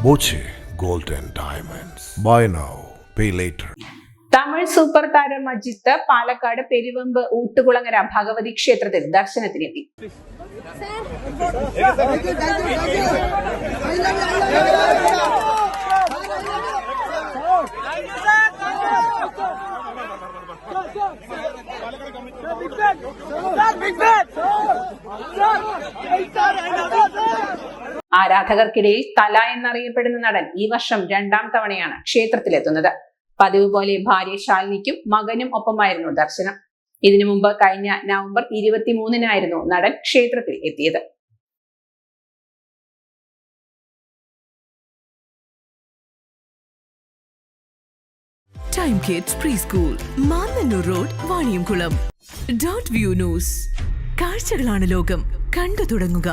Boche Gold and Diamonds. Buy now, pay later. Tamil super താരം അജിത്ത് പാലക്കാട് പെരുവമ്പ് ഊട്ടുകുളങ്ങര ഭഗവതി ക്ഷേത്രത്തിൽ ദർശനത്തിനെത്തി. ആരാധകർക്കിടയിൽ തല എന്നറിയപ്പെടുന്ന നടൻ ഈ വർഷം 2ാം തവണയാണ് ക്ഷേത്രത്തിലെത്തുന്നത്. പതിവ് പോലെ ഭാര്യ ശാലിനിക്കും മകനും ഒപ്പമായിരുന്നു ദർശനം. ഇതിനു മുമ്പ് കഴിഞ്ഞ നവംബർ 23-നായിരുന്നു നടൻ ക്ഷേത്രത്തിൽ എത്തിയത്. Time kids pre school, Mannannur road, Vaniyamkulam. Dot view news. കാഴ്ചകളാണ് ലോകം, കണ്ടു തുടങ്ങുക.